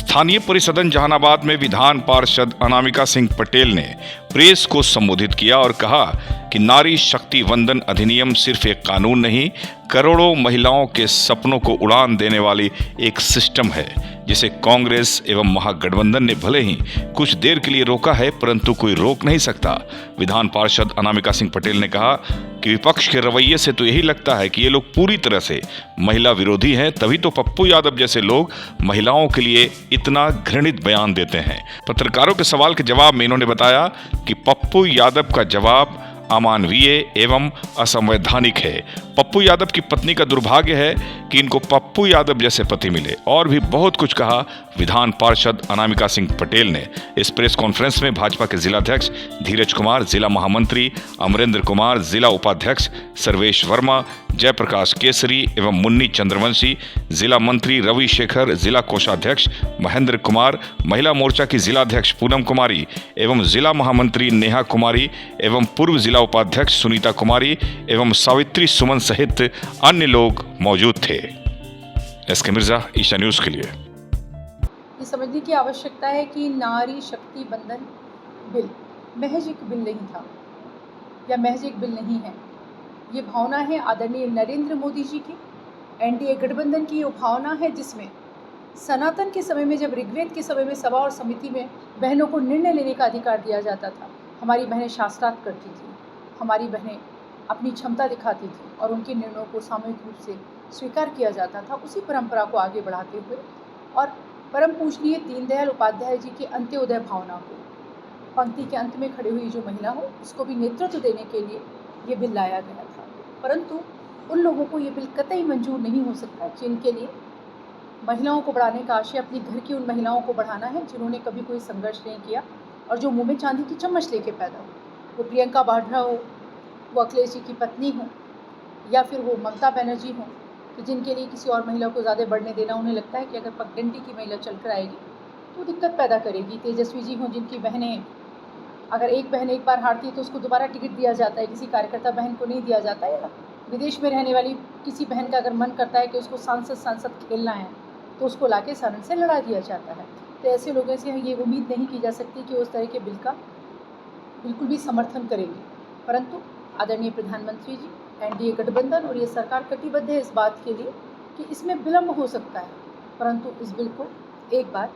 स्थानीय परिसदन जहानाबाद में विधान पार्षद अनामिका सिंह पटेल ने प्रेस को संबोधित किया और कहा कि नारी शक्ति वंदन अधिनियम सिर्फ एक कानून नहीं, करोड़ों महिलाओं के सपनों को उड़ान देने वाली एक सिस्टम है, जिसे कांग्रेस एवं महागठबंधन ने भले ही कुछ देर के लिए रोका है, परंतु कोई रोक नहीं सकता। विधान पार्षद अनामिका सिंह पटेल ने कहा कि विपक्ष के रवैये से तो यही लगता है कि ये लोग पूरी तरह से महिला विरोधी हैं, तभी तो पप्पू यादव जैसे लोग महिलाओं के लिए इतना घृणित बयान देते हैं। पत्रकारों के सवाल के जवाब में इन्होंने बताया कि पप्पू यादव का जवाब अमानवीय एवं असंवैधानिक है। पप्पू यादव की पत्नी का दुर्भाग्य है कि इनको पप्पू यादव जैसे पति मिले, और भी बहुत कुछ कहा विधान पार्षद अनामिका सिंह पटेल ने। इस प्रेस कॉन्फ्रेंस में भाजपा के जिलाध्यक्ष धीरज कुमार, जिला महामंत्री अमरेंद्र कुमार, जिला उपाध्यक्ष सर्वेश वर्मा, जयप्रकाश केसरी एवं मुन्नी चंद्रवंशी, जिला मंत्री रवि शेखर, जिला कोषाध्यक्ष महेंद्र कुमार, महिला मोर्चा की जिलाध्यक्ष पूनम कुमारी एवं जिला महामंत्री नेहा कुमारी एवं पूर्व जिला उपाध्यक्ष सुनीता कुमारी एवं सावित्री सुमन सहित अन्य लोग मौजूद थे। एसके मिर्जा, ईशा न्यूज के लिए। ये समझने की आवश्यकता है कि नारी शक्ति बंधन बिल महज एक बिल नहीं था या महज एक बिल नहीं है। ये भावना है आदरणीय नरेंद्र मोदी जी की, एनडीए गठबंधन की ये भावना है, जिसमें सनातन के समय में, जब ऋग्वेद के समय में सभा और समिति में बहनों को निर्णय लेने का अधिकार दिया जाता था, हमारी बहनें शास्त्रार्थ करती थी, हमारी बहनें अपनी क्षमता दिखाती थी और उनके निर्णयों को सामूहिक रूप से स्वीकार किया जाता था। उसी परंपरा को आगे बढ़ाते हुए और परम पूजनीय दीनदयाल उपाध्याय जी की अंत्योदय भावना को, पंक्ति के अंत में खड़ी हुई जो महिला हो, उसको भी नेतृत्व देने के लिए ये बिल लाया गया था। परंतु उन लोगों को ये बिल कतई मंजूर नहीं हो सकता जिनके लिए महिलाओं को बढ़ाने का आशय अपनी घर की उन महिलाओं को बढ़ाना है जिन्होंने कभी कोई संघर्ष नहीं किया और जो मुंह में चांदी की चम्मच लेके पैदा हो। वो प्रियंका वाड्रा हो, वो अखिलेश जी की पत्नी हो, या फिर वो ममता बनर्जी हो, कि जिनके लिए किसी और महिला को ज़्यादा बढ़ने देना, उन्हें लगता है कि अगर पगडंडी की महिला चल कर आएगी तो दिक्कत पैदा करेगी। तेजस्वी जी हों, जिनकी बहनें, अगर एक बहन एक बार हारती है तो उसको दोबारा टिकट दिया जाता है, किसी कार्यकर्ता बहन को नहीं दिया जाता है। विदेश में रहने वाली किसी बहन का अगर मन करता है कि उसको सांसद खेलना है तो उसको लाके सदन से लड़ा दिया जाता है। तो ऐसे लोगों से ये उम्मीद नहीं की जा सकती कि उस तरह के बिल का बिल्कुल भी समर्थन करेंगे। परंतु आदरणीय प्रधानमंत्री जी, एनडीए गठबंधन और ये सरकार कटिबद्ध है इस बात के लिए कि इसमें विलम्ब हो सकता है, परंतु इस बिल को एक बार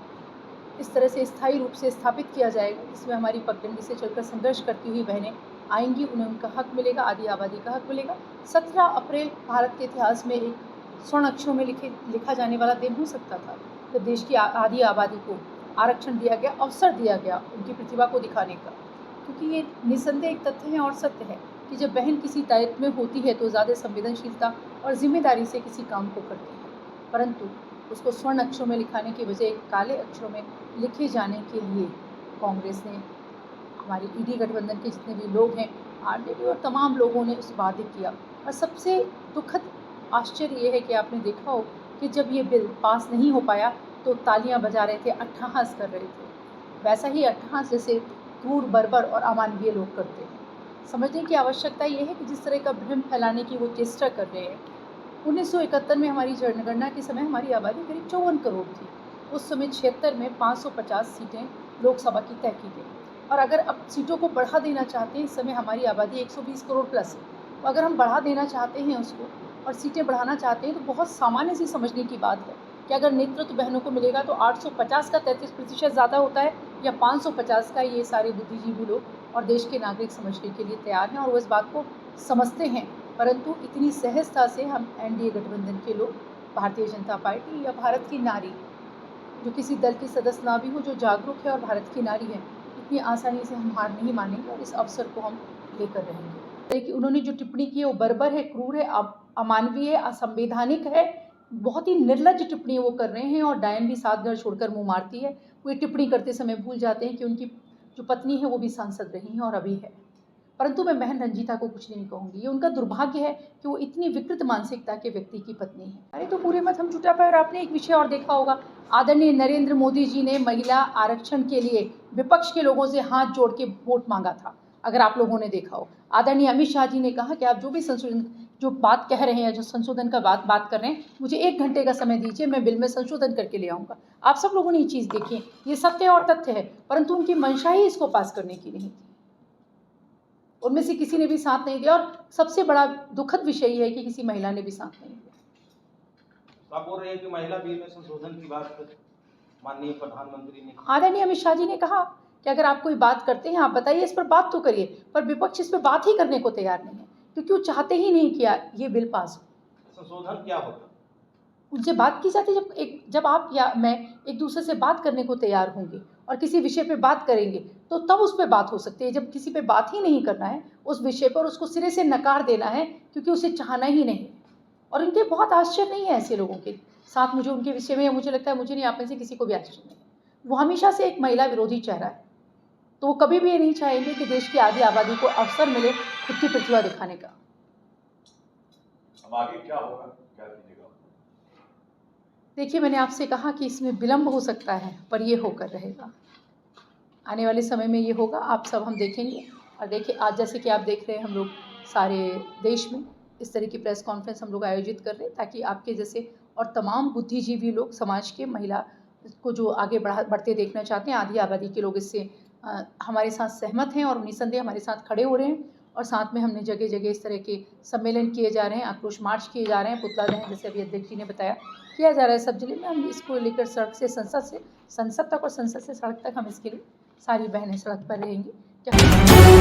इस तरह से स्थायी रूप से स्थापित किया जाएगा, इसमें हमारी पगडंडी से चलकर संघर्ष करती हुई बहनें आएंगी, उन्हें उनका हक मिलेगा, आदि आबादी का हक मिलेगा। 17 अप्रैल भारत के इतिहास में एक स्वर्ण अक्षरों में लिखा जाने वाला दिन हो सकता था, जब देश की आधी आबादी को आरक्षण दिया गया, अवसर दिया गया उनकी प्रतिभा को दिखाने का। क्योंकि ये निसंदेह एक तथ्य है और सत्य है कि जब बहन किसी दायित्व में होती है तो ज़्यादा संवेदनशीलता और जिम्मेदारी से किसी काम को करती है, परंतु उसको स्वर्ण अक्षरों में लिखाने की बजाय काले अक्षरों में लिखे जाने के लिए कांग्रेस ने, हमारी ईडी गठबंधन के जितने भी लोग हैं, आरजेडी और तमाम लोगों ने उस बाधित किया। और सबसे दुखद आश्चर्य ये है कि आपने देखा हो कि जब ये बिल पास नहीं हो पाया तो तालियां बजा रहे थे, अट्टहास कर रहे थे। वैसा ही अट्टहास जैसे क्रूर, बर्बर और अमानवीय लोग करते हैं। समझने की आवश्यकता ये है कि जिस तरह का भ्रम फैलाने की वो चेष्टा कर रहे हैं। 1971 में हमारी जनगणना के समय हमारी आबादी करीब 54 करोड़ थी। उस समय 76 में 550 सीटें लोकसभा की तय की गई, और अगर अब सीटों को बढ़ा देना चाहते हैं, इस समय हमारी आबादी 120 करोड़ प्लस है, तो अगर हम बढ़ा देना चाहते हैं उसको और सीटें बढ़ाना चाहते हैं, तो बहुत सामान्य सी समझने की बात है कि अगर नेतृत्व बहनों को मिलेगा तो 850 का 33% ज़्यादा होता है या 550 का, ये सारे बुद्धिजीवी लोग और देश के नागरिक समझने के लिए तैयार हैं और वो इस बात को समझते हैं। परंतु इतनी सहजता से हम एनडीए गठबंधन के लोग, भारतीय जनता पार्टी या भारत की नारी, जो किसी दल की सदस्य ना भी हो, जो जागरूक है और भारत की नारी है, इतनी आसानी से हम हार नहीं मानेंगे और इस अवसर को हम लेकर रहेंगे। लेकिन उन्होंने जो टिप्पणी की है वो बर्बर है, क्रूर है, अमानवीय है, असंवैधानिक है, बहुत ही निर्लज्ज टिप्पणी वो कर रहे हैं। और डायन भी सात घर छोड़कर मुँह मारती है। वो ये टिप्पणी करते समय भूल जाते हैं कि उनकी जो पत्नी है वो भी सांसद रही हैं और अभी है। परंतु मैं बहन रंजीता को कुछ नहीं कहूँगी, ये उनका दुर्भाग्य है कि वो इतनी विकृत मानसिकता के व्यक्ति की पत्नी है। अरे तो पूरे मत हम जुटा पाए। और आपने एक विषय और देखा होगा, आदरणीय नरेंद्र मोदी जी ने महिला आरक्षण के लिए विपक्ष के लोगों से हाथ जोड़ के वोट मांगा था, अगर आप लोगों ने देखा हो। आदरणीय अमित शाह जी ने कहा कि आप जो भी संशोधन जो बात कह रहे हैं, जो संशोधन का बात कर रहे हैं, मुझे 1 घंटे का समय दीजिए, मैं बिल में संशोधन करके ले आऊँगा। आप सब लोगों ने ये चीज़ देखी है, ये सत्य और तथ्य है, परंतु उनकी मंशा ही इसको पास करने की नहीं थी। उनमें से किसी ने भी साथ नहीं दिया, और सबसे बड़ा दुखद विषय ये है कि किसी महिला ने भी साथ नहीं दिया। आप बोल रहे हैं कि महिला बिल में संशोधन की बात माननीय प्रधानमंत्री ने, आदरणीय अमित शाह जी ने कहा कि अगर आप कोई बात करते हैं, आप बताइए, इस पर बात तो करिए, पर विपक्ष इस पर बात ही करने को तैयार नहीं है, क्योंकि वो चाहते ही नहीं कि ये बिल पास हो। संशोधन क्या होगा? उनसे बात की जाती है, जब आप या मैं एक दूसरे से बात करने को तैयार होंगे और किसी विषय पे बात करेंगे, तो तब उस पर बात हो सकती है। जब किसी पे बात ही नहीं करना है उस विषय पर, उसको सिरे से नकार देना है क्योंकि उसे चाहना ही नहीं है। और इनके बहुत आश्चर्य नहीं है ऐसे लोगों के साथ, मुझे उनके विषय में, मुझे लगता है, मुझे नहीं, आप में से किसी को भी आश्चर्य नहीं है। वो हमेशा से एक महिला विरोधी चेहरा है, तो वो कभी भी ये नहीं चाहेंगे कि देश की आधी आबादी को अवसर मिले खुद की प्रतिभा दिखाने का। अब आगे क्या होगा, क्या कीजिएगा? देखिए, मैंने आपसे कहा कि इसमें विलंब हो सकता है, पर ये होकर रहेगा। आने वाले समय में ये होगा, आप सब हम देखेंगे। और देखिए, आज जैसे कि आप देख रहे हैं, हम लोग सारे देश में इस तरह की प्रेस कॉन्फ्रेंस हम लोग आयोजित कर रहे हैं, ताकि आपके जैसे और तमाम बुद्धिजीवी लोग, समाज के महिला को जो आगे बढ़ते देखना चाहते हैं, आधी आबादी के लोग इससे हमारे साथ सहमत हैं और निसंदेह हमारे साथ खड़े हो रहे हैं। और साथ में हमने जगह जगह इस तरह के सम्मेलन किए जा रहे हैं, आक्रोश मार्च किए जा रहे हैं, पुतला दहन, जैसे अभी अध्यक्ष जी ने बताया, किया जा रहा है सब जिले में। हम इसको लेकर सड़क से संसद तक और संसद से सड़क तक हम इसके लिए सारी बहनें सड़क पर रहेंगी। क्या